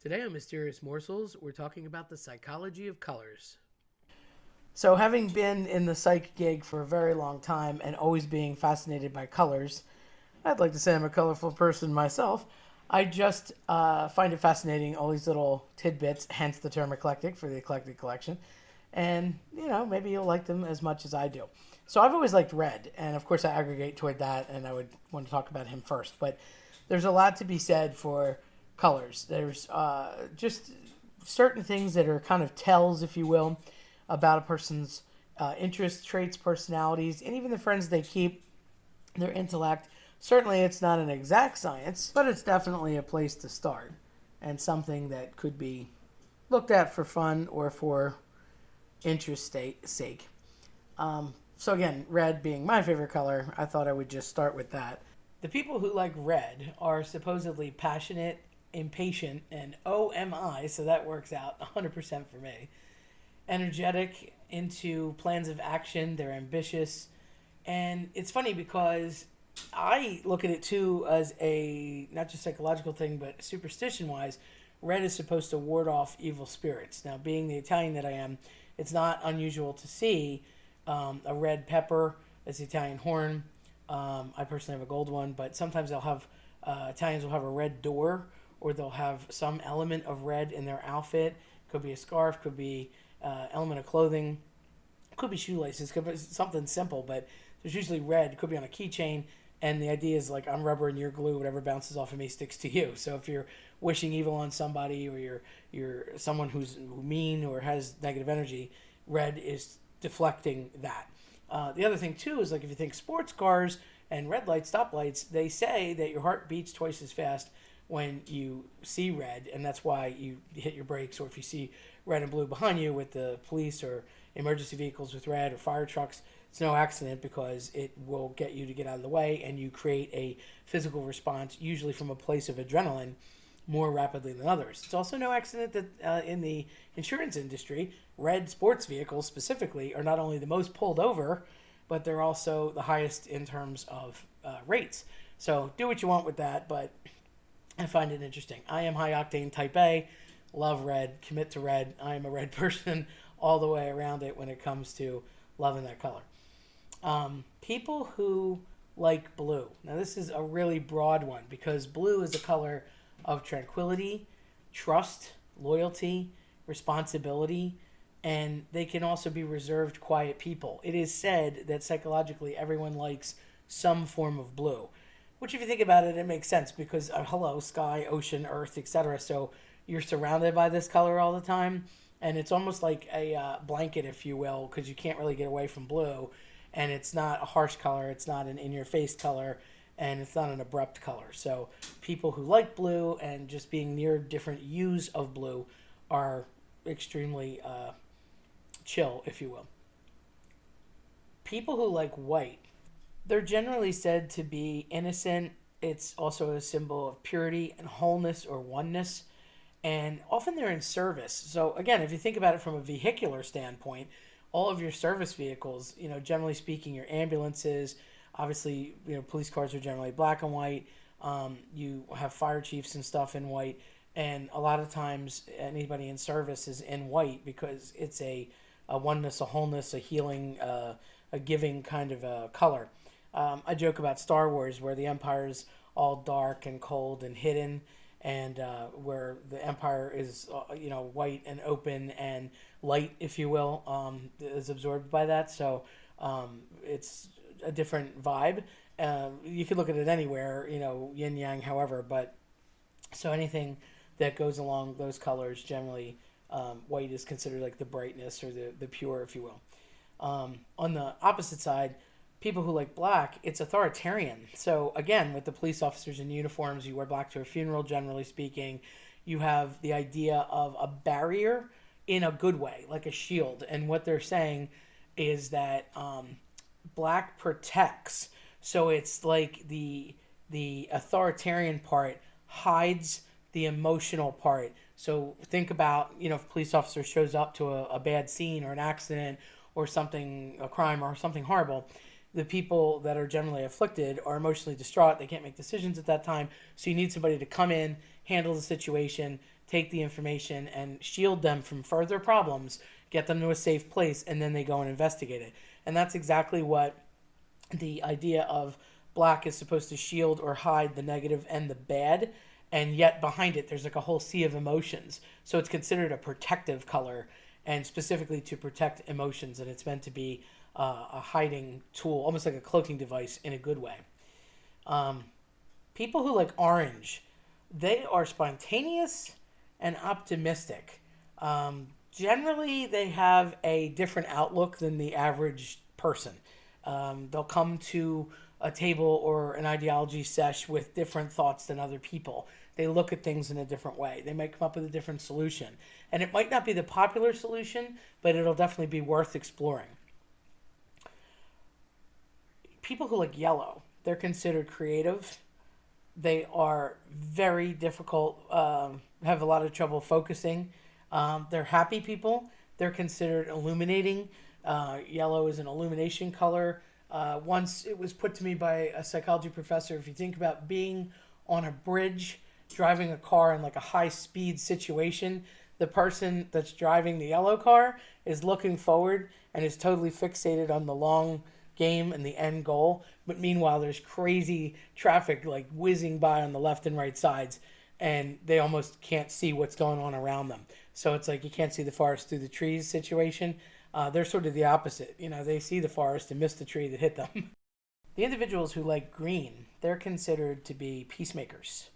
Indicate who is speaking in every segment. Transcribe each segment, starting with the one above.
Speaker 1: Today on Mysterious Morsels, we're talking about the psychology of colors.
Speaker 2: So, having been in the psych gig for a very long time and always being fascinated by colors, I'd like to say I'm a colorful person myself. I just find it fascinating, all these little tidbits, hence the term eclectic for the eclectic collection. And, maybe you'll like them as much as I do. So, I've always liked red, and of course, I aggregate toward that, and I would want to talk about him first. But there's a lot to be said for colors. There's just certain things that are kind of tells, if you will, about a person's interests, traits, personalities, and even the friends they keep, their intellect. Certainly, it's not an exact science, but it's definitely a place to start and something that could be looked at for fun or for interest sake. So, again, red being my favorite color, I thought I would just start with that.
Speaker 1: The people who like red are supposedly passionate, impatient, and OMI, so that works out 100% for me. Energetic, into plans of action, they're ambitious. And it's funny because I look at it too as a not just psychological thing, but superstition wise, red is supposed to ward off evil spirits. Now, being the Italian that I am, it's not unusual to see a red pepper as the Italian horn. I personally have a gold one, but sometimes they'll have Italians will have a red door, or they'll have some element of red in their outfit. Could be a scarf, could be element of clothing, could be shoelaces, could be something simple, but there's usually red. Could be on a keychain, and the idea is like I'm rubber and you're glue. Whatever bounces off of me sticks to you. So if you're wishing evil on somebody, or you're someone who's mean or has negative energy, red is deflecting that. The other thing too is like if you think sports cars and red lights, stoplights, they say that your heart beats twice as fast when you see red, and that's why you hit your brakes. Or if you see red and blue behind you with the police or emergency vehicles with red or fire trucks, it's no accident because it will get you to get out of the way, and you create a physical response, usually from a place of adrenaline, more rapidly than others. It's also no accident that in the insurance industry, red sports vehicles specifically are not only the most pulled over, but they're also the highest in terms of rates. So do what you want with that, but I find it interesting. I am high octane type A, love red, commit to red. I am a red person all the way around it when it comes to loving that color. People who like blue. Now, this is a really broad one because blue is a color of tranquility, trust, loyalty, responsibility, and they can also be reserved, quiet people. It is said that psychologically everyone likes some form of blue, which, if you think about it, it makes sense because hello, sky, ocean, earth, etc. So you're surrounded by this color all the time, and it's almost like a blanket, if you will, because you can't really get away from blue. And it's not a harsh color, it's not an in-your-face color, and it's not an abrupt color. So people who like blue and just being near different hues of blue are extremely chill, if you will. People who like white, they're generally said to be innocent. It's also a symbol of purity and wholeness or oneness. And often they're in service. So, again, if you think about it from a vehicular standpoint, all of your service vehicles, generally speaking, your ambulances, obviously, police cars are generally black and white. You have fire chiefs and stuff in white. And a lot of times, anybody in service is in white because it's a oneness, a wholeness, a healing, a giving kind of a color. I joke about Star Wars, where the Empire's all dark and cold and hidden, and where the Empire is, white and open and light, if you will, is absorbed by that. So it's a different vibe. You could look at it anywhere, yin yang, however. But so anything that goes along those colors, generally, white is considered like the brightness or the pure, if you will. On the opposite side, people who like black, it's authoritarian. So again, with the police officers in uniforms, you wear black to a funeral, generally speaking. You have the idea of a barrier in a good way, like a shield. And what they're saying is that black protects. So it's like the authoritarian part hides the emotional part. So think about, if a police officer shows up to a bad scene or an accident or something, a crime or something horrible, the people that are generally afflicted are emotionally distraught. They can't make decisions at that time. So you need somebody to come in, handle the situation, take the information and shield them from further problems, get them to a safe place, and then they go and investigate it. And that's exactly what the idea of black is supposed to shield or hide the negative and the bad, and yet behind it there's like a whole sea of emotions. So it's considered a protective color, and specifically to protect emotions, and it's meant to be a hiding tool, almost like a cloaking device in a good way. People who like orange, they are spontaneous and optimistic. Generally, they have a different outlook than the average person. They'll come to a table or an ideology sesh with different thoughts than other people. They look at things in a different way. They might come up with a different solution. And it might not be the popular solution, but it'll definitely be worth exploring. People who like yellow, they're considered creative. They are very difficult, have a lot of trouble focusing. They're happy people. They're considered illuminating. Yellow is an illumination color. Once it was put to me by a psychology professor, if you think about being on a bridge, driving a car in like a high speed situation, the person that's driving the yellow car is looking forward and is totally fixated on the long game and the end goal. But meanwhile, there's crazy traffic like whizzing by on the left and right sides, and they almost can't see what's going on around them. So it's like you can't see the forest through the trees situation. They're sort of the opposite. You know, they see the forest and miss the tree that hit them. The individuals who like green, they're considered to be peacemakers.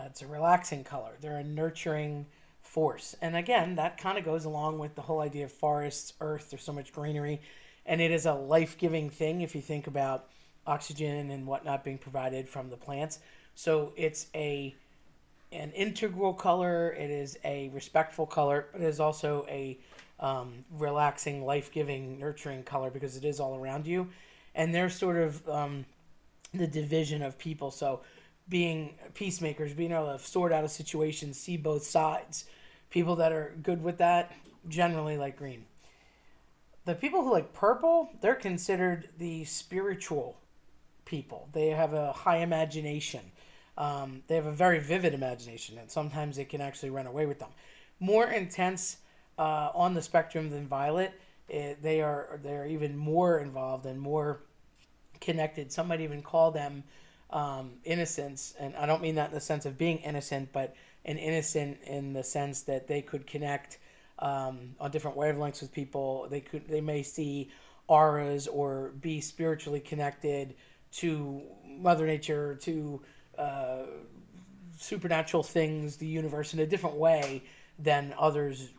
Speaker 1: It's a relaxing color. They're a nurturing force. And again, that kind of goes along with the whole idea of forests, earth, there's so much greenery. And it is a life-giving thing if you think about oxygen and whatnot being provided from the plants. So it's an integral color. It is a respectful color. It is also a relaxing, life-giving, nurturing color because it is all around you. And they're sort of the division of people. So being peacemakers, being able to sort out a situation, see both sides. People that are good with that generally like green. The people who like purple, they're considered the spiritual people. They have a high imagination. They have a very vivid imagination, and sometimes it can actually run away with them. More intense on the spectrum than violet. They're even more involved and more connected. Some might even call them innocence, and I don't mean that in the sense of being innocent, but an innocent in the sense that they could connect on different wavelengths with people. They may see auras or be spiritually connected to Mother Nature, to supernatural things, the universe in a different way than others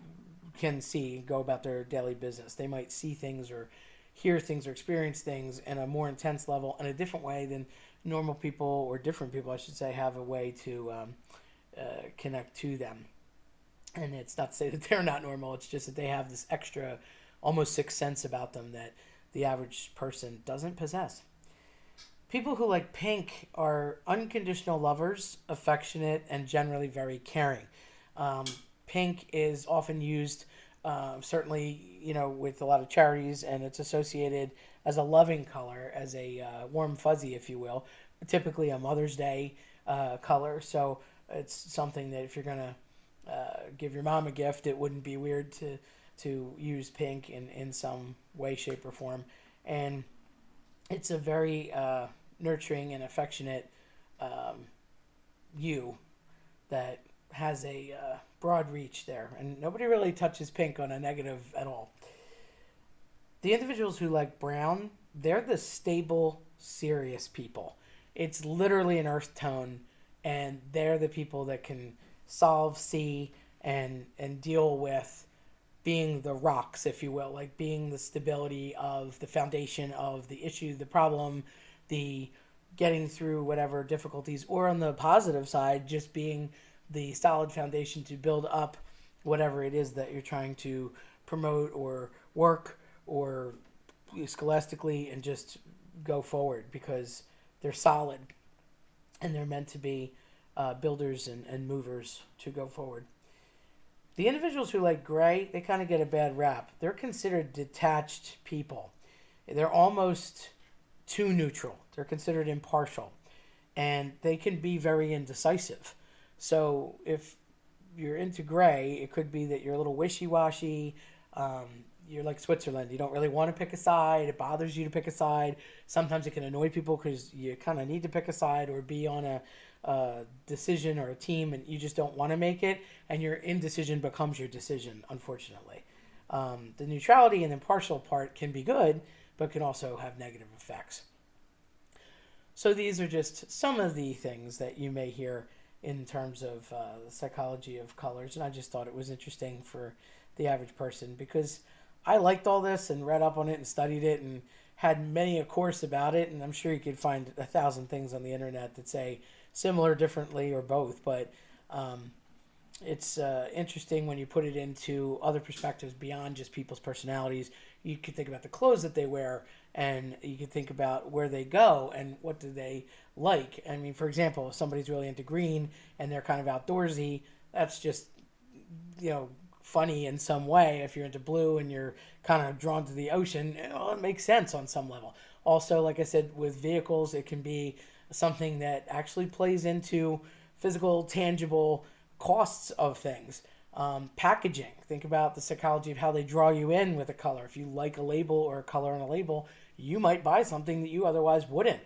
Speaker 1: can see, go about their daily business. They might see things or hear things or experience things in a more intense level in a different way than normal people, or different people, I should say, have a way to connect to them. And it's not to say that they're not normal, it's just that they have this extra, almost sixth sense about them that the average person doesn't possess. People who like pink are unconditional lovers, affectionate, and generally very caring. Pink is often used, certainly, with a lot of charities, and it's associated as a loving color, as a warm fuzzy, if you will, typically a Mother's Day color. So it's something that if you're going to give your mom a gift, it wouldn't be weird to use pink in some way, shape, or form. And it's a very nurturing and affectionate hue that has a broad reach there. And nobody really touches pink on a negative at all. The individuals who like brown, they're the stable, serious people. It's literally an earth tone, and they're the people that can solve, see, and deal with being the rocks, if you will, like being the stability of the foundation of the issue, the problem, the getting through whatever difficulties, or on the positive side, just being the solid foundation to build up whatever it is that you're trying to promote or work or scholastically, and just go forward because they're solid and they're meant to be builders and movers to go forward. The individuals who like gray, they kind of get a bad rap. They're considered detached people. They're almost too neutral. They're considered impartial. And they can be very indecisive. So if you're into gray, it could be that you're a little wishy-washy. You're like Switzerland. You don't really want to pick a side. It bothers you to pick a side. Sometimes it can annoy people because you kind of need to pick a side or be on a decision or a team, and you just don't want to make it. And your indecision becomes your decision, unfortunately. The neutrality and impartial part can be good, but can also have negative effects. So these are just some of the things that you may hear in terms of the psychology of colors. And I just thought it was interesting for the average person because I liked all this and read up on it and studied it and had many a course about it. And I'm sure you could find 1,000 things on the internet that say similar, differently, or both. But it's interesting when you put it into other perspectives beyond just people's personalities. You could think about the clothes that they wear, and you could think about where they go and what do they like. I mean, for example, if somebody's really into green and they're kind of outdoorsy, that's just, funny in some way. If you're into blue and you're kind of drawn to the ocean, it makes sense on some level. Also, like I said, with vehicles, it can be something that actually plays into physical, tangible costs of things. Packaging. Think about the psychology of how they draw you in with a color. If you like a label or a color on a label, you might buy something that you otherwise wouldn't.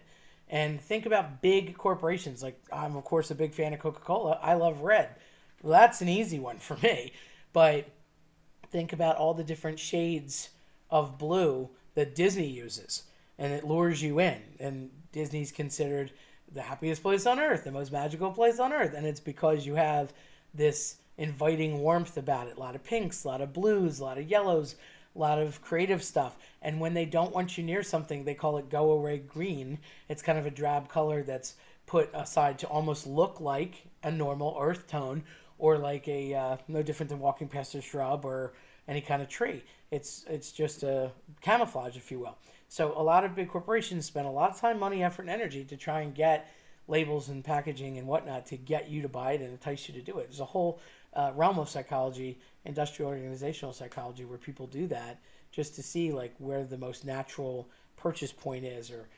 Speaker 1: And think about big corporations. Like, I'm, of course, a big fan of Coca-Cola. I love red. Well, that's an easy one for me. But think about all the different shades of blue that Disney uses, and it lures you in. And Disney's considered the happiest place on earth, the most magical place on earth. And it's because you have this inviting warmth about it. A lot of pinks, a lot of blues, a lot of yellows, a lot of creative stuff. And when they don't want you near something, they call it go away green. It's kind of a drab color that's put aside to almost look like a normal earth tone, or like a no different than walking past a shrub or any kind of tree. It's just a camouflage, if you will. So a lot of big corporations spend a lot of time, money, effort, and energy to try and get labels and packaging and whatnot to get you to buy it and entice you to do it. There's a whole realm of psychology, industrial organizational psychology, where people do that just to see like where the most natural purchase point is, or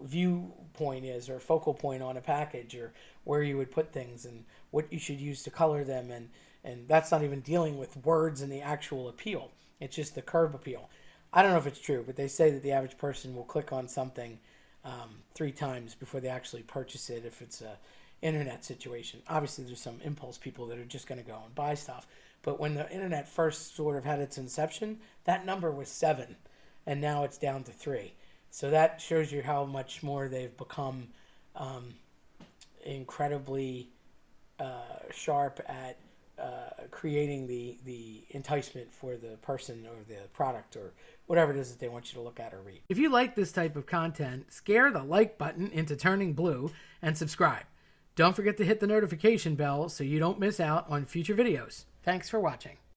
Speaker 1: viewpoint is, or focal point on a package, or where you would put things and what you should use to color them. And that's not even dealing with words and the actual appeal. It's just the curb appeal. I don't know if it's true, but they say that the average person will click on something 3 times before they actually purchase it if it's a internet situation. Obviously, there's some impulse people that are just going to go and buy stuff. But when the internet first sort of had its inception, that number was 7, and now it's down to 3. So that shows you how much more they've become incredibly sharp at creating the enticement for the person or the product or whatever it is that they want you to look at or read. If you like this type of content, scare the like button into turning blue and subscribe. Don't forget to hit the notification bell so you don't miss out on future videos. Thanks for watching.